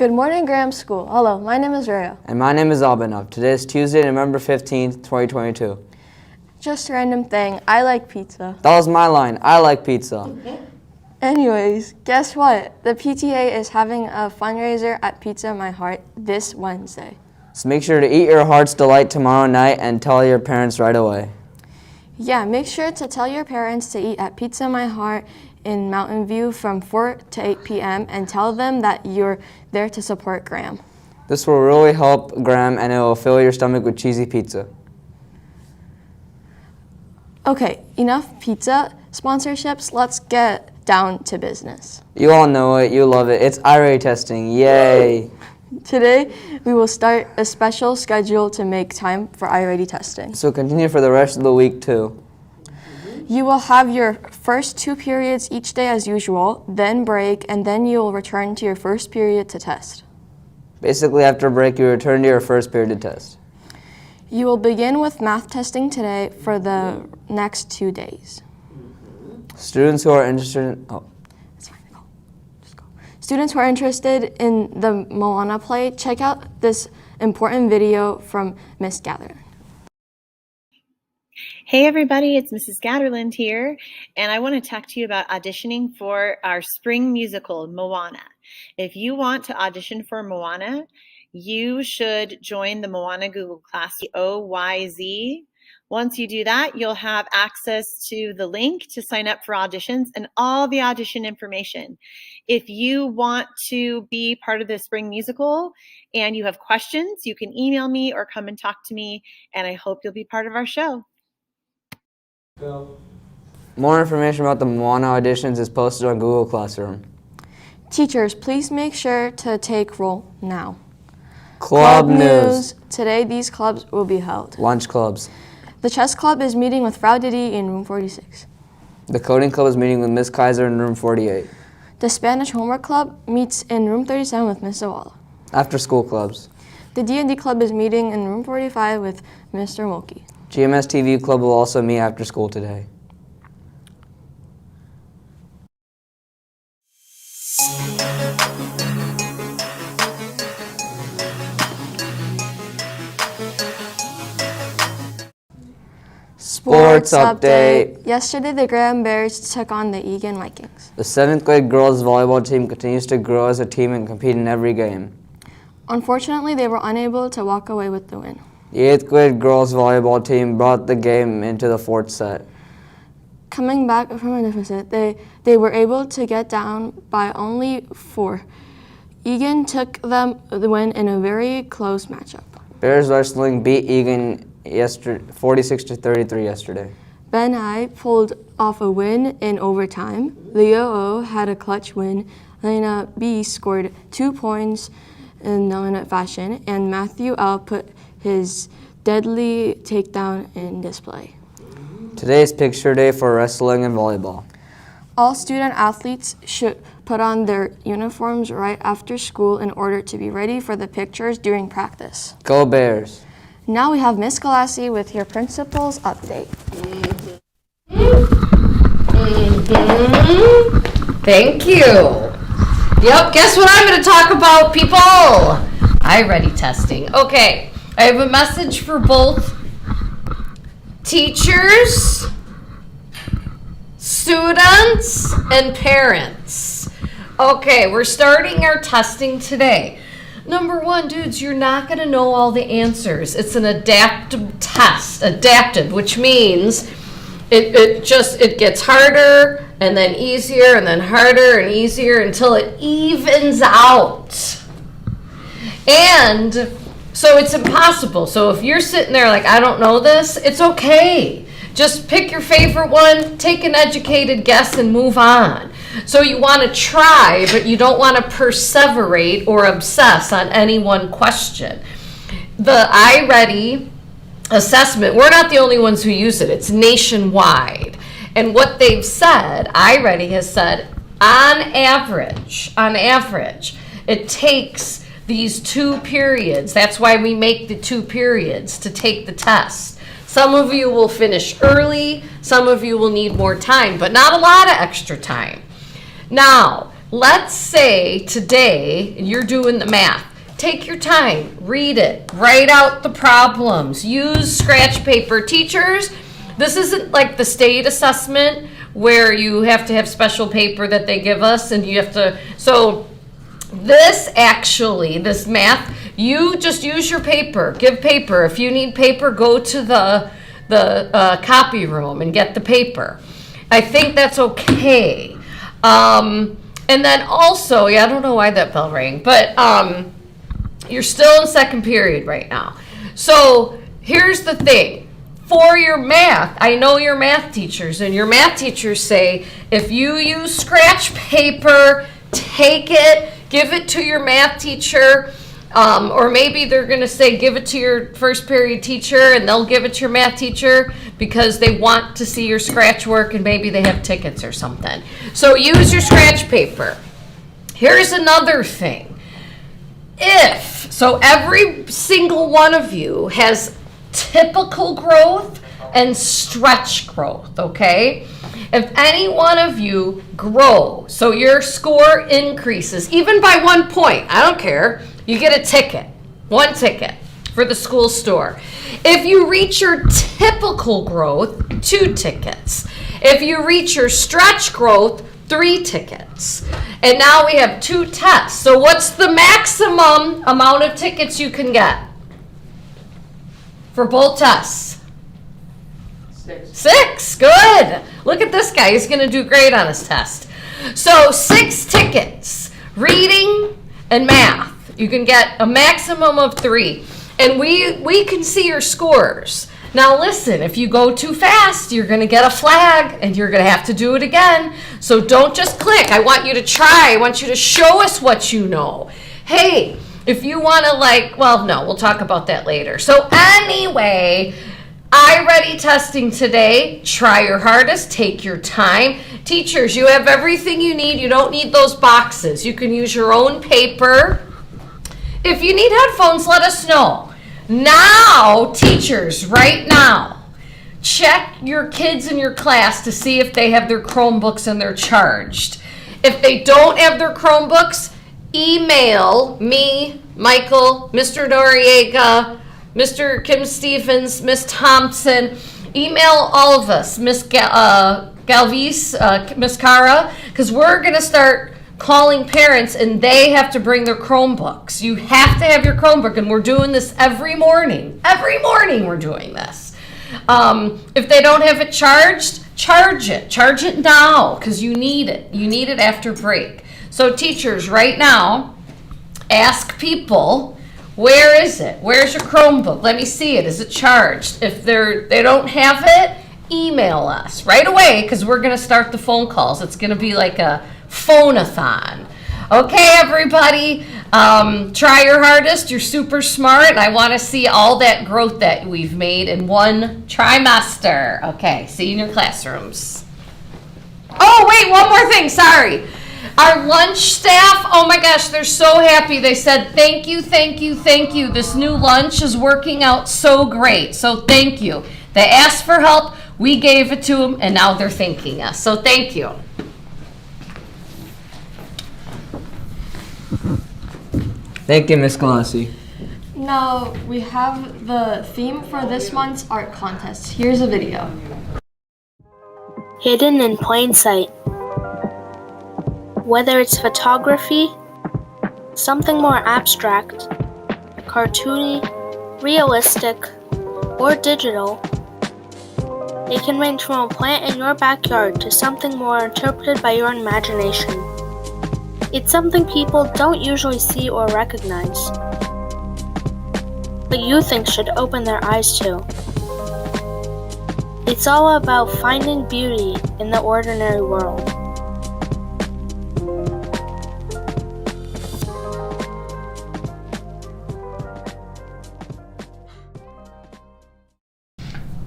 Good morning, Graham School. Hello, my name is Rhea. And my name is Abhinav. Today is Tuesday, November 15th, 2022. Just a random thing, I like pizza. That was my line. I like pizza. Anyways, guess what? The PTA is having a fundraiser at Pizza My Heart this Wednesday. So make sure to eat your heart's delight tomorrow night and tell your parents right away. Yeah, make sure to tell your parents to eat at Pizza My Heart in Mountain View from 4 to 8 p.m. and tell them that you're there to support Graham. This will really help Graham and it will fill your stomach with cheesy pizza. Okay, enough pizza sponsorships. Let's get down to business. You all know it. You love it. It's iReady testing. Yay! Today, we will start a special schedule to make time for iReady testing. So continue for the rest of the week too. You will have your first 2 periods each day as usual, then break, and then you will return to your first period to test. Basically, after a break, you return to your first period to test. You will begin with math testing today for the next 2 days. Students who are interested in... It's fine, go. Just go. Students who are interested in the Moana play, check out this important video from Miss Gatherland. Hey everybody, it's Mrs. Gatterland here, and I want to talk to you about auditioning for our spring musical, Moana. If you want to audition for Moana, you should join the Moana Google class, OYZ. Once you do that, you'll have access to the link to sign up for auditions and all the audition information. If you want to be part of the spring musical and you have questions, you can email me or come and talk to me, and I hope you'll be part of our show. More information about the Moana auditions is posted on Google Classroom. Teachers, please make sure to take roll now. Club news. Today, these clubs will be held. Lunch clubs. The chess club is meeting with Frau Didi in room 46. The coding club is meeting with Miss Kaiser in room 48. The Spanish homework club meets in room 37 with Miss Zawala. After school clubs. The D&D club is meeting in room 45 with Mr. Mulkey. GMStv club will also meet after school today. Sports update. Yesterday, the Graham Bears took on the Egan Vikings. The 7th grade girls volleyball team continues to grow as a team and compete in every game. Unfortunately, they were unable to walk away with the win. The 8th grade girls volleyball team brought the game into the 4th set. Coming back from a deficit, they were able to get down by only 4. Egan took them the win in a very close matchup. Bears wrestling beat Egan 46-33 yesterday. Ben I pulled off a win in overtime. Leo O had a clutch win. Lena B scored 2 points in no-minute fashion, and Matthew L put his deadly takedown in display. Today is picture day for wrestling and volleyball. All student athletes should put on their uniforms right after school in order to be ready for the pictures during practice. Go Bears! Now we have Miss Galassi with your principal's update. Thank you. Yep, guess what I'm going to talk about, people? iReady testing. Okay, I have a message for both teachers, students, and parents. Okay, we're starting our testing today. Number 1, dudes, you're not going to know all the answers. It's an adaptive test. Adaptive, which means it gets harder and then easier and then harder and easier until it evens out. And so it's impossible. So if you're sitting there like, I don't know this, it's okay. Just pick your favorite one, take an educated guess, and move on. So you want to try, but you don't want to perseverate or obsess on any one question. The iReady assessment, we're not the only ones who use it. It's nationwide. And what they've said, iReady has said, on average, it takes these 2 periods. That's why we make the 2 periods to take the test. Some of you will finish early, some of you will need more time, but not a lot of extra time. Now, let's say today you're doing the math. Take your time, read it, write out the problems, use scratch paper. Teachers, this isn't like the state assessment where you have to have special paper that they give us and you have to, so this math, you just use your paper, give paper. If you need paper, go to the copy room and get the paper. I think that's okay. And then also, I don't know why that bell rang, but you're still in second period right now. So here's the thing. For your math, I know your math teachers, and your math teachers say, if you use scratch paper, take it, give it to your math teacher, or maybe they're going to say give it to your first period teacher, and they'll give it to your math teacher because they want to see your scratch work, and maybe they have tickets or something. So use your scratch paper. Here's another thing. So every single one of you has typical growth and stretch growth, okay? If any one of you grow, so your score increases, even by 1 point, I don't care, you get a ticket, 1 ticket for the school store. If you reach your typical growth, 2 tickets. If you reach your stretch growth, 3 tickets. And now we have 2 tests. So what's the maximum amount of tickets you can get for both tests? 6. Good. Look at this guy. He's going to do great on his test. So 6 tickets, reading and math. You can get a maximum of 3. And we can see your scores. Now listen, if you go too fast, you're going to get a flag and you're going to have to do it again. So don't just click. I want you to try. I want you to show us what you know. Hey, if you want to we'll talk about that later. So anyway, iReady testing today. Try your hardest. Take your time. Teachers, you have everything you need. You don't need those boxes. You can use your own paper. If you need headphones, let us know. Now, teachers, right now, check your kids in your class to see if they have their Chromebooks and they're charged. If they don't have their Chromebooks, email me, Michael, Mr. Noriega, Mr. Kim Stevens, Miss Thompson. Email all of us, Miss Galvis, Miss Cara, because we're going to start calling parents and they have to bring their Chromebooks. You have to have your Chromebook, and we're doing this every morning. Every morning we're doing this. If they don't have it charged, charge it. Charge it now because you need it. You need it after break. So teachers, right now, ask people, where is it? Where's your Chromebook? Let me see it. Is it charged? If they don't have it, email us right away because we're going to start the phone calls. It's going to be like a phone-a-thon. Okay, everybody, try your hardest. You're super smart, and I want to see all that growth that we've made in 1 trimester. Okay, see you in your classrooms. Oh, wait, one more thing. Sorry. Our lunch staff, oh my gosh, they're so happy. They said, thank you, thank you, thank you. This new lunch is working out so great. So thank you. They asked for help. We gave it to them, and now they're thanking us. So thank you. Thank you, Miss Galassi. Now we have the theme for this month's art contest. Here's a video. Hidden in plain sight. Whether it's photography, something more abstract, cartoony, realistic, or digital, it can range from a plant in your backyard to something more interpreted by your imagination. It's something people don't usually see or recognize, but you think should open their eyes to. It's all about finding beauty in the ordinary world.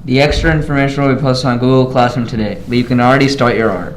The extra information will be posted on Google Classroom today, but you can already start your art.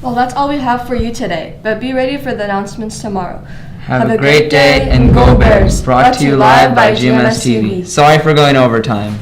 Well, that's all we have for you today, but be ready for the announcements tomorrow. Have a great day and go Bears! Brought to you live by GMStv. Sorry for going overtime.